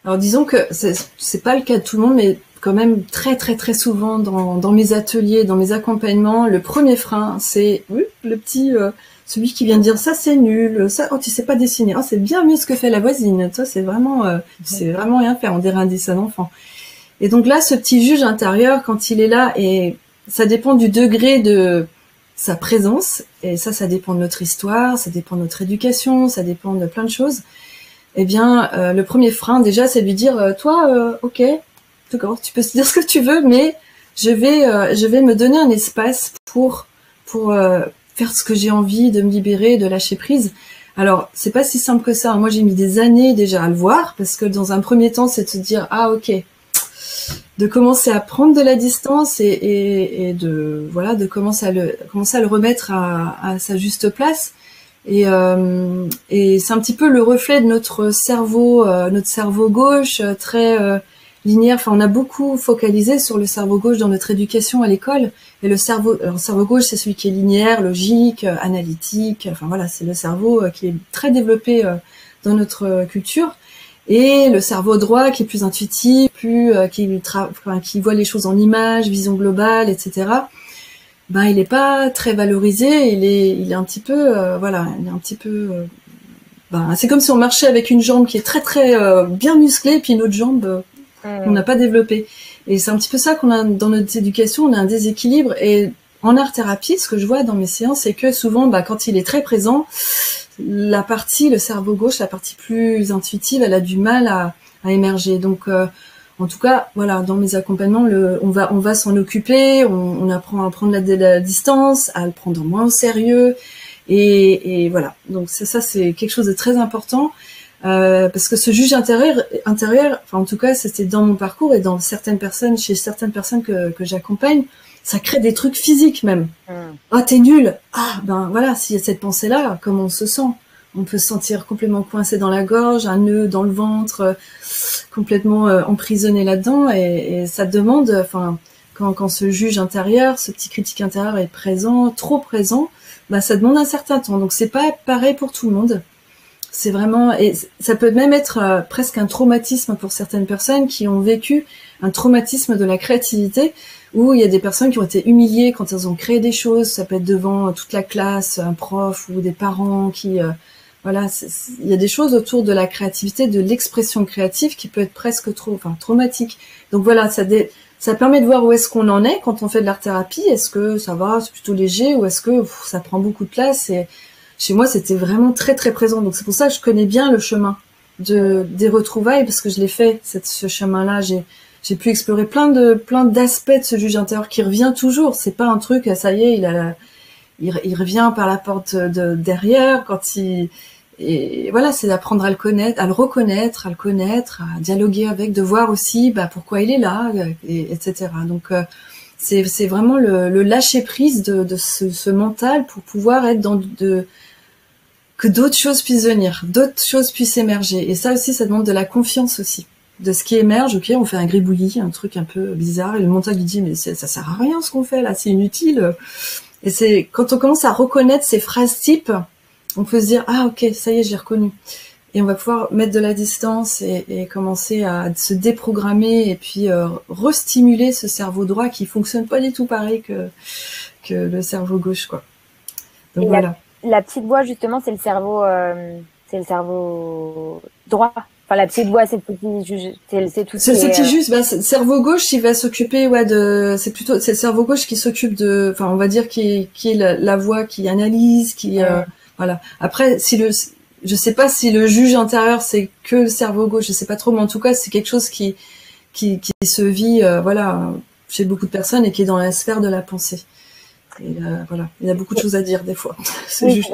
Alors disons que c'est pas le cas de tout le monde, mais quand même très très très souvent dans mes ateliers, dans mes accompagnements, le premier frein, c'est le petit celui qui vient de dire ça c'est nul, ça tu sais pas dessiner, oh c'est bien mieux ce que fait la voisine, toi c'est vraiment rien faire, on dirait un dessin d'enfant. Et donc là, ce petit juge intérieur, quand il est là, et ça dépend du degré de sa présence, et ça dépend de notre histoire, ça dépend de notre éducation, ça dépend de plein de choses. Eh bien, le premier frein, déjà, c'est de lui dire, toi, ok, d'accord, tu peux se dire ce que tu veux, mais je vais me donner un espace pour faire ce que j'ai envie, de me libérer, de lâcher prise. Alors, c'est pas si simple que ça. Moi, j'ai mis des années déjà à le voir, parce que dans un premier temps, c'est de se dire, ah, ok, de commencer à prendre de la distance et de commencer à le remettre à sa juste place. Et c'est un petit peu le reflet de notre cerveau gauche, très linéaire. Enfin, on a beaucoup focalisé sur le cerveau gauche dans notre éducation à l'école. Et le cerveau gauche, c'est celui qui est linéaire, logique, analytique. Enfin voilà, c'est le cerveau qui est très développé dans notre culture. Et le cerveau droit qui est plus intuitif, qui voit les choses en images, vision globale, etc. Ben il est pas très valorisé, il est un petit peu il est un petit peu c'est comme si on marchait avec une jambe qui est très très bien musclée, puis une autre jambe on n'a pas développée. Et c'est un petit peu ça qu'on a dans notre éducation, on a un déséquilibre. Et en art thérapie, ce que je vois dans mes séances, c'est que souvent quand il est très présent, le cerveau gauche, la partie plus intuitive, elle a du mal à émerger. Donc en tout cas, voilà, dans mes accompagnements, on va s'en occuper, on apprend à prendre la distance, à le prendre moins au sérieux, et voilà. Donc ça, c'est quelque chose de très important, parce que ce juge intérieur, enfin en tout cas, c'était dans mon parcours et dans chez certaines personnes que j'accompagne, ça crée des trucs physiques même. Ah, t'es nul. Ah, ben voilà, s'il y a cette pensée-là, comment on se sent? On peut se sentir complètement coincé dans la gorge, un nœud dans le ventre, complètement emprisonné là-dedans, et ça demande, enfin, quand ce juge intérieur, ce petit critique intérieur est présent, trop présent, bah ça demande un certain temps. Donc c'est pas pareil pour tout le monde. C'est vraiment, et ça peut même être presque un traumatisme pour certaines personnes qui ont vécu un traumatisme de la créativité, où il y a des personnes qui ont été humiliées quand elles ont créé des choses. Ça peut être devant toute la classe, un prof ou des parents qui voilà, il y a des choses autour de la créativité, de l'expression créative qui peut être presque traumatique. Donc voilà, ça permet de voir où est-ce qu'on en est quand on fait de l'art thérapie. Est-ce que ça va, c'est plutôt léger, ou est-ce que ça prend beaucoup de place? Et chez moi, c'était vraiment très très présent. Donc c'est pour ça que je connais bien le chemin des retrouvailles, parce que je l'ai fait, ce chemin-là. J'ai pu explorer plein d'aspects de ce juge intérieur qui revient toujours. C'est pas un truc, ça y est, il revient par la porte de derrière et voilà, c'est d'apprendre à le connaître, à le reconnaître, à le connaître, à dialoguer avec, de voir aussi pourquoi il est là, etc. Donc c'est vraiment le lâcher prise de ce mental pour pouvoir être que d'autres choses puissent venir, d'autres choses puissent émerger. Et ça aussi, ça demande de la confiance aussi. De ce qui émerge, ok, on fait un gribouillis, un truc un peu bizarre, et le mental lui dit mais ça sert à rien ce qu'on fait là, c'est inutile. Et c'est quand on commence à reconnaître ces phrases types, on peut se dire ah ok, ça y est, j'ai reconnu. Et on va pouvoir mettre de la distance et commencer à se déprogrammer, et puis restimuler ce cerveau droit qui fonctionne pas du tout pareil que le cerveau gauche, quoi. Donc voilà. La petite voix, justement, c'est le cerveau droit. Enfin, la petite voix, c'est tout. C'est petit juste, le cerveau gauche, il va s'occuper, c'est le cerveau gauche qui s'occupe enfin, on va dire qui est la voix qui analyse, voilà. Après, je sais pas si le juge intérieur c'est que le cerveau gauche, je sais pas trop, mais en tout cas, c'est quelque chose qui se vit, voilà, chez beaucoup de personnes et qui est dans la sphère de la pensée. Et voilà, il y a beaucoup de choses à dire des fois. C'est juste